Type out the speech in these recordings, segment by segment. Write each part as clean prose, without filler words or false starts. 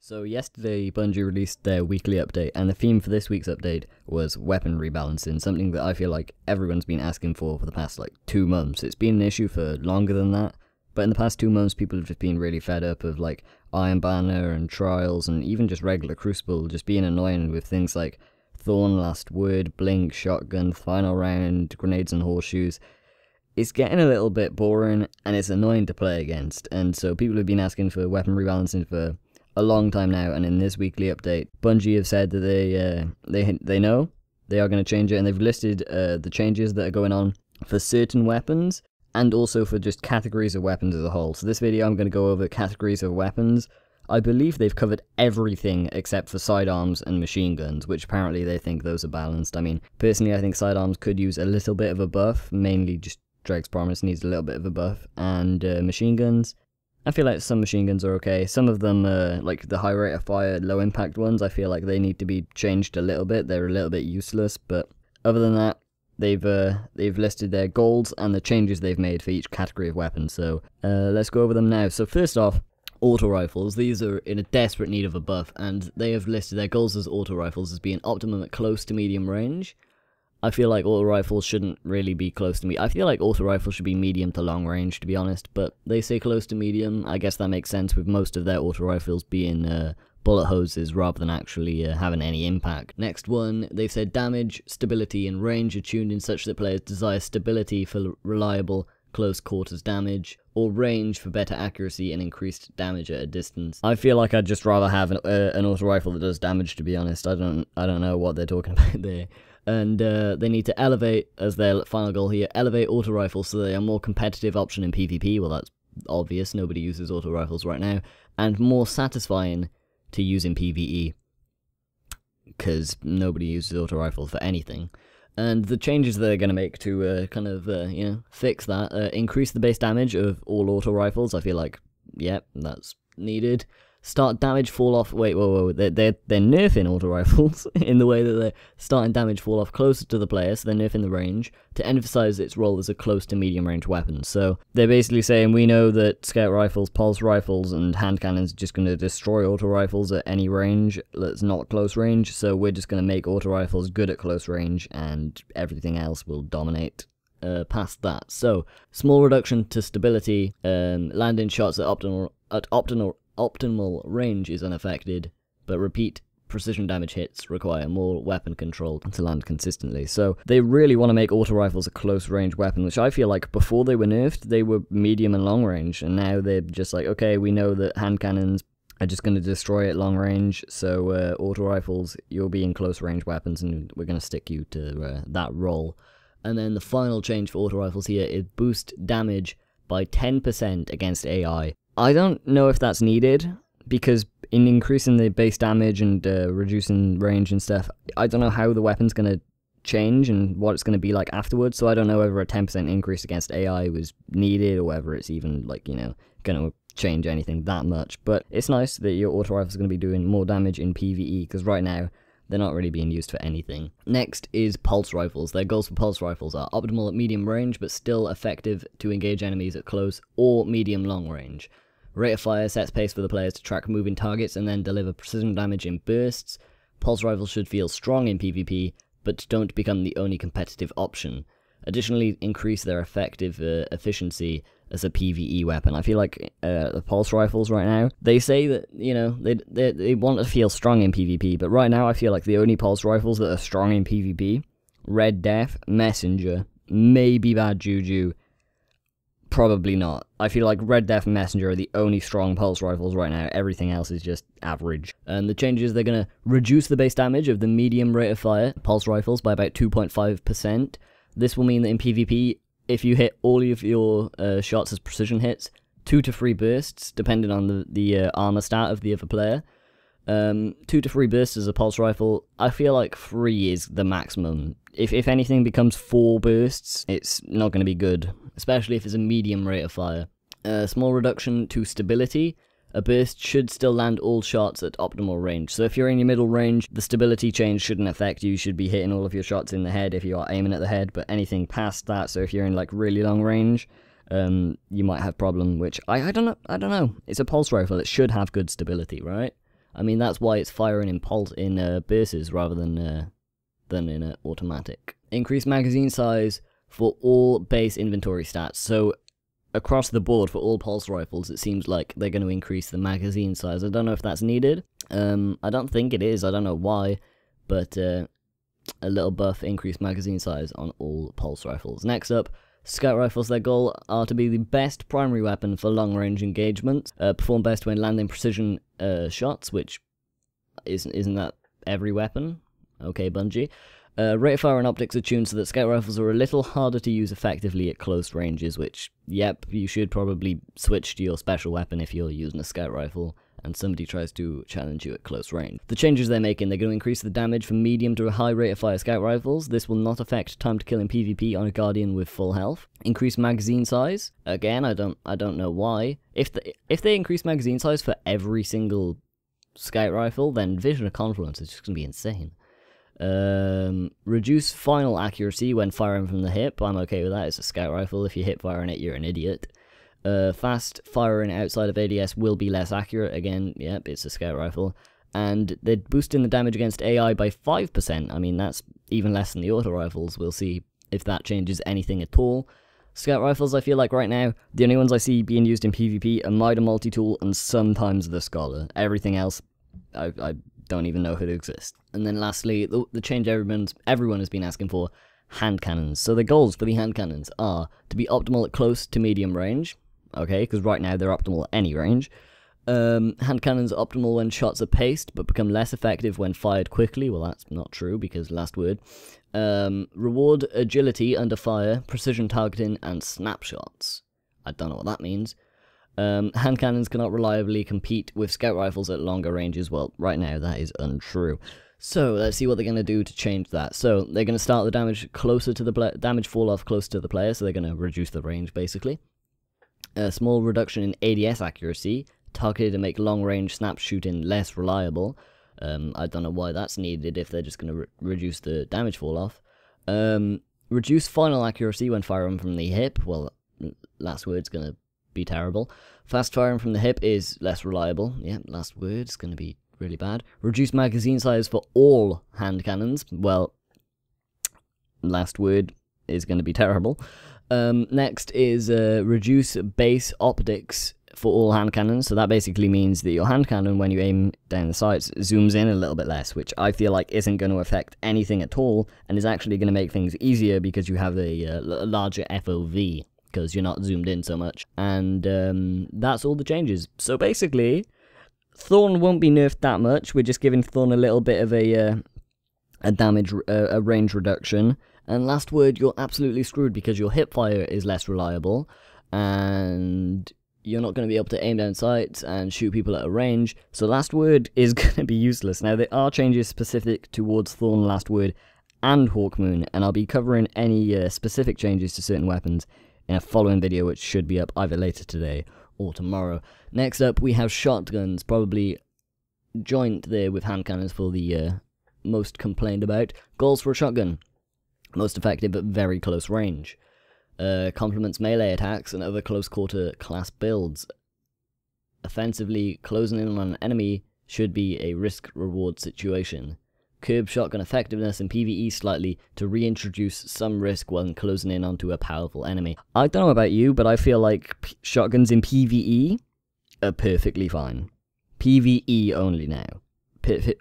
So yesterday, Bungie released their weekly update, and the theme for this week's update was weapon rebalancing, something that I feel like everyone's been asking for the past, 2 months. It's been an issue for longer than that, but in the past 2 months, people have just been really fed up of, Iron Banner and Trials, and even just regular Crucible, just being annoying with things like Thorn, Last Word, Blink, Shotgun, Final Round, Grenades and Horseshoes. It's getting a little bit boring, and it's annoying to play against, and so people have been asking for weapon rebalancing for a long time now, and in this weekly update, Bungie have said that they know they are going to change it, and they've listed the changes that are going on for certain weapons, and also for just categories of weapons as a whole. So this video I'm going to go over categories of weapons. I believe they've covered everything except for sidearms and machine guns, which apparently they think those are balanced. I mean, personally I think sidearms could use a little bit of a buff, mainly just Drake's Promise needs a little bit of a buff, and machine guns, I feel like some machine guns are okay. Some of them, like the high rate of fire, low impact ones, I feel like they need to be changed a little bit. They're a little bit useless, but other than that, they've listed their goals and the changes they've made for each category of weapon. So let's go over them now. So first off, auto rifles. These are in a desperate need of a buff, and they have listed their goals as auto rifles as being optimum at close to medium range. I feel like auto rifles shouldn't really be close to me. I feel like auto rifles should be medium to long range, to be honest, but they say close to medium. I guess that makes sense with most of their auto rifles being bullet hoses rather than actually having any impact. Next one, they've said damage, stability, and range are tuned in such that players desire stability for reliable close quarters damage, or range for better accuracy and increased damage at a distance. I feel like I'd just rather have an auto rifle that does damage, to be honest. I don't know what they're talking about there. And they need to elevate, as their final goal here, elevate auto rifles so they are a more competitive option in PvP. Well, that's obvious, nobody uses auto rifles right now. And more satisfying to use in PvE, because nobody uses auto rifles for anything. And the changes they're going to make to fix that, increase the base damage of all auto rifles. I feel like, yep, that's needed. Start damage fall off. Wait, whoa. They're nerfing auto rifles in the way that they're starting damage fall off closer to the player, so they're nerfing the range to emphasize its role as a close to medium range weapon. So they're basically saying we know that scout rifles, pulse rifles, and hand cannons are just going to destroy auto rifles at any range that's not close range. So we're just going to make auto rifles good at close range, and everything else will dominate past that. So small reduction to stability, landing shots at optimal range is unaffected, but repeat precision damage hits require more weapon control to land consistently. So they really want to make auto rifles a close range weapon, which I feel like before they were nerfed, they were medium and long range, and now they're just like, okay, we know that hand cannons are just going to destroy at long range, so auto rifles, you'll be in close range weapons, and we're going to stick you to that role. And then the final change for auto rifles here is boost damage by 10% against AI. I don't know if that's needed, because in increasing the base damage and reducing range and stuff, I don't know how the weapon's going to change and what it's going to be like afterwards, so I don't know whether a 10% increase against AI was needed, or whether it's even, going to change anything that much. But it's nice that your auto rifle's going to be doing more damage in PvE, because right now, they're not really being used for anything. Next is pulse rifles. Their goals for pulse rifles are optimal at medium range, but still effective to engage enemies at close or medium-long range. Rate of fire sets pace for the players to track moving targets and then deliver precision damage in bursts. Pulse rifles should feel strong in PvP, but don't become the only competitive option. Additionally, increase their effective efficiency as a PvE weapon. I feel like the pulse rifles right now, they say that, they want to feel strong in PvP, but right now I feel like the only pulse rifles that are strong in PvP, Red Death, Messenger, maybe Bad Juju, probably not. I feel like Red Death and Messenger are the only strong pulse rifles right now. Everything else is just average. And the changes, they're going to reduce the base damage of the medium rate of fire pulse rifles by about 2.5%. This will mean that in PvP, if you hit all of your shots as precision hits, 2 to 3 bursts, depending on the armor stat of the other player. 2 to 3 bursts as a pulse rifle. I feel like 3 is the maximum. If anything becomes 4 bursts, it's not going to be good, especially if it's a medium rate of fire. Small reduction to stability. A burst should still land all shots at optimal range. So if you're in your middle range, the stability change shouldn't affect you. You should be hitting all of your shots in the head if you are aiming at the head, but anything past that, so if you're in really long range, you might have problem, which I don't know. It's a pulse rifle. It should have good stability, right? I mean, that's why it's firing in bursts rather than in automatic. Increase magazine size for all base inventory stats. So across the board for all pulse rifles, it seems like they're going to increase the magazine size. I don't know if that's needed. I don't think it is. I don't know why, but a little buff, increased magazine size on all pulse rifles. Next up, scout rifles. Their goal are to be the best primary weapon for long-range engagement. Perform best when landing precision shots, which isn't that every weapon? Okay, Bungie. Rate of fire and optics are tuned so that scout rifles are a little harder to use effectively at close ranges, which, yep, you should probably switch to your special weapon if you're using a scout rifle and somebody tries to challenge you at close range. The changes they're making, they're going to increase the damage from medium to a high rate of fire scout rifles. This will not affect time to kill in PvP on a Guardian with full health. Increase magazine size. Again, I don't know why. If they increase magazine size for every single scout rifle, then Vision of Confluence is just going to be insane. Reduce final accuracy when firing from the hip. I'm okay with that. It's a scout rifle. If you hip firing it, you're an idiot. Fast firing outside of ADS will be less accurate. Again, yep, it's a scout rifle. And they're boosting the damage against AI by 5%. I mean, that's even less than the auto rifles. We'll see if that changes anything at all. Scout rifles, I feel like right now, the only ones I see being used in PvP are Mida Multi-Tool and sometimes the Scholar. Everything else, I don't even know if it exists. And then lastly, the change everyone has been asking for, hand cannons. So the goals for the hand cannons are to be optimal at close to medium range. Okay, because right now they're optimal at any range. Hand cannons are optimal when shots are paced, but become less effective when fired quickly. Well, that's not true, because last word. Reward agility under fire, precision targeting, and snapshots. I don't know what that means. Hand cannons cannot reliably compete with scout rifles at longer ranges. Well, right now that is untrue. So let's see what they're going to do to change that. So they're going to start the damage closer to the damage fall off closer to the player, so they're going to reduce the range basically. A small reduction in ADS accuracy, targeted to make long-range snap shooting less reliable. I don't know why that's needed if they're just going to reduce the damage fall off. Reduce final accuracy when firing from the hip. Well, last word's going to be terrible. Fast firing from the hip is less reliable. Yeah, last word's going to be really bad. Reduce magazine size for all hand cannons. Well, last word is going to be terrible. Next is reduce base optics for all hand cannons. So that basically means that your hand cannon, when you aim down the sights, zooms in a little bit less, which I feel like isn't going to affect anything at all, and is actually going to make things easier because you have a larger FOV, because you're not zoomed in so much. And that's all the changes. So basically, Thorn won't be nerfed that much. We're just giving Thorn a little bit of a range reduction. And last word, you're absolutely screwed because your hip fire is less reliable, and you're not going to be able to aim down sights and shoot people at a range. So last word is going to be useless. Now, there are changes specific towards Thorn, last word, and Hawkmoon, and I'll be covering any specific changes to certain weapons in a following video, which should be up either later today or tomorrow. Next up, we have shotguns, probably joint there with hand cannons for the most complained about. Goals for a shotgun: most effective at very close range. Complements melee attacks and other close quarter class builds. Offensively, closing in on an enemy should be a risk-reward situation. Curb shotgun effectiveness in PvE slightly to reintroduce some risk when closing in onto a powerful enemy. I don't know about you, but I feel like shotguns in PvE are perfectly fine. PvE only now.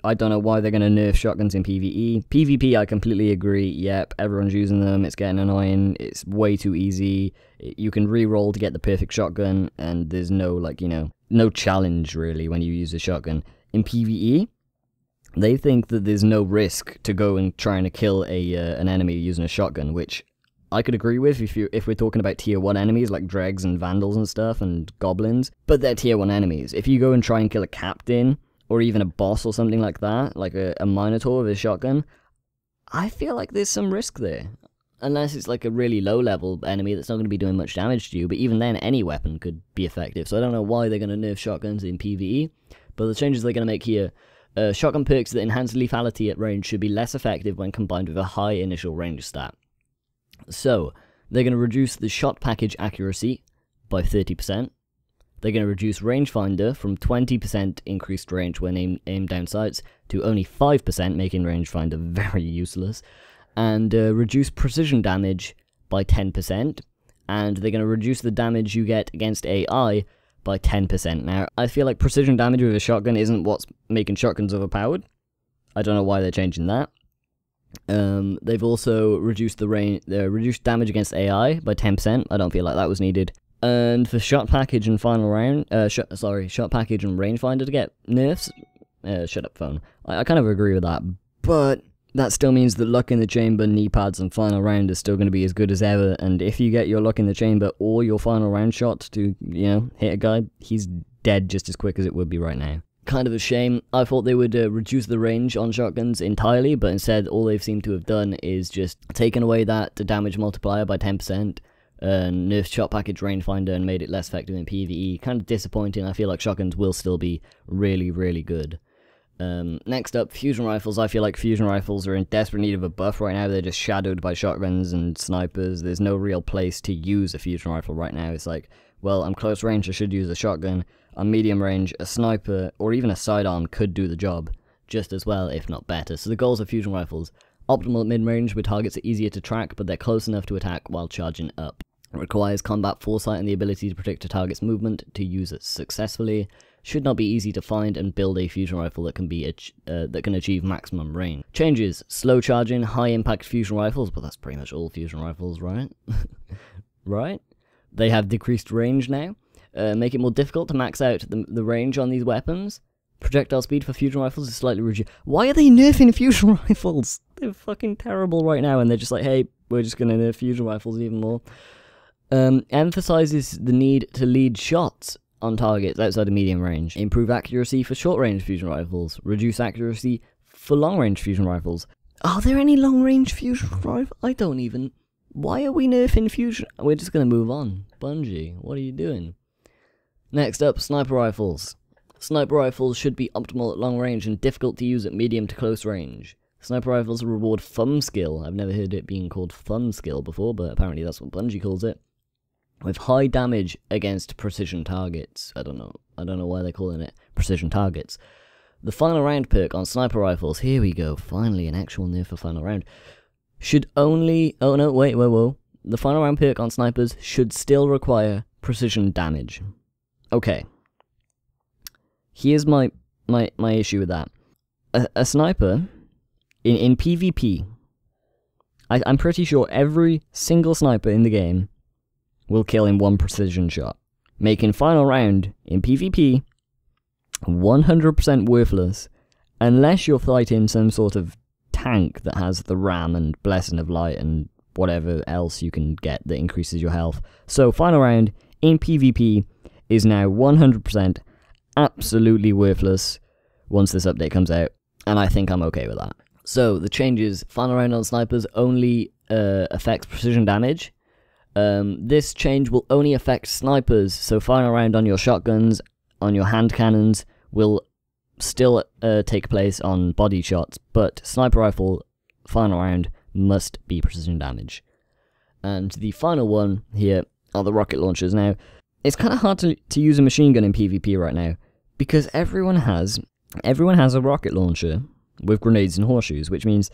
I don't know why they're going to nerf shotguns in PvE. PvP, I completely agree. Yep, everyone's using them. It's getting annoying. It's way too easy. You can re-roll to get the perfect shotgun, and there's no, like, you know, no challenge, really, when you use a shotgun. In PvE, they think that there's no risk to go and trying to kill an enemy using a shotgun, which I could agree with if we're talking about tier 1 enemies like dregs and vandals and stuff and goblins, but they're tier 1 enemies. If you go and try and kill a captain or even a boss or something like that, like a minotaur with a shotgun, I feel like there's some risk there. Unless it's like a really low level enemy that's not going to be doing much damage to you, but even then any weapon could be effective. So I don't know why they're going to nerf shotguns in PvE, but the changes they're going to make here: shotgun perks that enhance lethality at range should be less effective when combined with a high initial range stat. So they're going to reduce the shot package accuracy by 30%. They're going to reduce rangefinder from 20% increased range when aimed down sights to only 5%, making rangefinder very useless. And reduce precision damage by 10%. And they're going to reduce the damage you get against AI by 10%. Now, I feel like precision damage with a shotgun isn't what's making shotguns overpowered. I don't know why they're changing that. They've also reduced reduced damage against AI by 10%. I don't feel like that was needed. And for shot package and final round, shot package and rangefinder to get nerfs. Shut up, phone. I kind of agree with that, but that still means that luck in the chamber, knee pads, and final round is still going to be as good as ever. And if you get your luck in the chamber or your final round shot to, hit a guy, he's dead just as quick as it would be right now. Kind of a shame. I thought they would reduce the range on shotguns entirely, but instead all they've seemed to have done is just taken away that damage multiplier by 10%, and nerfed shot package rangefinder and made it less effective in PvE. Kind of disappointing. I feel like shotguns will still be really, really good. Next up, fusion rifles. I feel like fusion rifles are in desperate need of a buff right now. They're just shadowed by shotguns and snipers. There's no real place to use a fusion rifle right now. It's like, well, I'm close range, I should use a shotgun. On medium range, a sniper or even a sidearm could do the job just as well, if not better. So the goals of fusion rifles: optimal at mid-range, where targets are easier to track, but they're close enough to attack while charging up. It requires combat foresight and the ability to predict a target's movement to use it successfully. Should not be easy to find and build a fusion rifle that can achieve maximum range. Changes: slow charging, high impact fusion rifles, but that's pretty much all fusion rifles, right? Right? They have decreased range now. Make it more difficult to max out the range on these weapons. Projectile speed for fusion rifles is slightly reduced. Why are they nerfing fusion rifles? They're fucking terrible right now, and they're just like, hey, we're just gonna nerf fusion rifles even more. Emphasizes the need to lead shots on targets outside of medium range. Improve accuracy for short range fusion rifles. Reduce accuracy for long range fusion rifles. Are there any long range fusion rifles? I don't even... Why are we nerfing fusion? We're just gonna move on. Bungie, what are you doing? Next up, sniper rifles. Sniper rifles should be optimal at long range and difficult to use at medium to close range. Sniper rifles reward thumb skill. I've never heard it being called thumb skill before, but apparently that's what Bungie calls it. With high damage against precision targets. I don't know why they're calling it precision targets. The final round perk on sniper rifles. Here we go. Finally, an actual nerf for final round. Should only... Oh no, wait, whoa. The final round perk on snipers should still require precision damage. Okay. Here's my issue with that. A sniper, in PvP, I'm pretty sure every single sniper in the game will kill in one precision shot, making final round in PvP 100% worthless, unless you're fighting some sort of tank that has the ram and blessing of light and whatever else you can get that increases your health. So final round in PvP is now 100% absolutely worthless once this update comes out, and I think I'm okay with that. So the changes: final round on snipers only affects precision damage. This change will only affect snipers, so final round on your shotguns, on your hand cannons, will still take place on body shots, but sniper rifle final round must be precision damage. And the final one here are the rocket launchers. Now, it's kind of hard to use a machine gun in PvP right now, because everyone has a rocket launcher with grenades and horseshoes, which means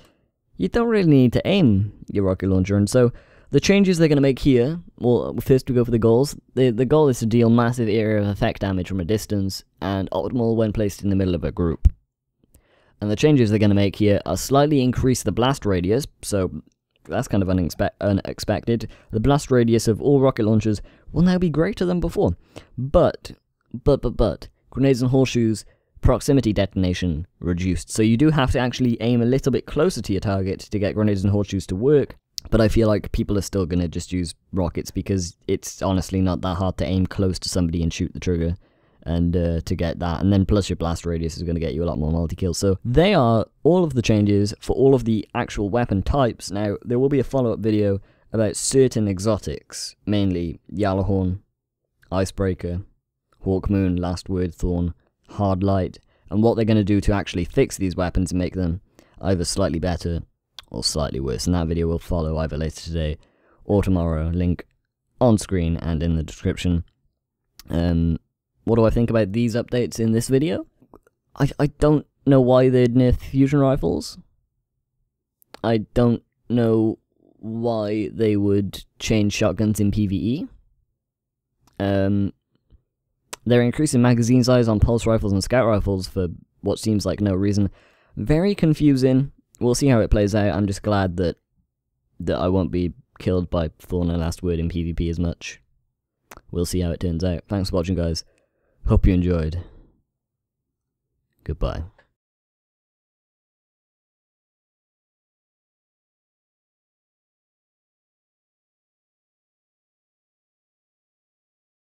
you don't really need to aim your rocket launcher. And so the changes they're going to make here, well, first we go for the goals. The goal is to deal massive area of effect damage from a distance, and optimal when placed in the middle of a group. And the changes they're going to make here are slightly increase the blast radius, so that's kind of unexpected. The blast radius of all rocket launchers will now be greater than before. But, grenades and horseshoes proximity detonation reduced. So you do have to actually aim a little bit closer to your target to get grenades and horseshoes to work. But I feel like people are still going to just use rockets, because it's honestly not that hard to aim close to somebody and shoot the trigger. And to get that, and then plus your blast radius is going to get you a lot more multi-kills. So they are all of the changes for all of the actual weapon types. Now, there will be a follow-up video about certain exotics, mainly Yalahorn, Icebreaker, Hawkmoon, Last Word, Thorn, Hardlight, and what they're going to do to actually fix these weapons and make them either slightly better or slightly worse. And that video will follow either later today or tomorrow. Link on screen and in the description. What do I think about these updates in this video? I don't know why they'd nerf fusion rifles. I don't know why they would change shotguns in PvE. They're increasing magazine size on pulse rifles and scout rifles for what seems like no reason. Very confusing. We'll see how it plays out. I'm just glad that I won't be killed by Thorn and Last Word in PvP as much. We'll see how it turns out. Thanks for watching, guys. Hope you enjoyed. Goodbye.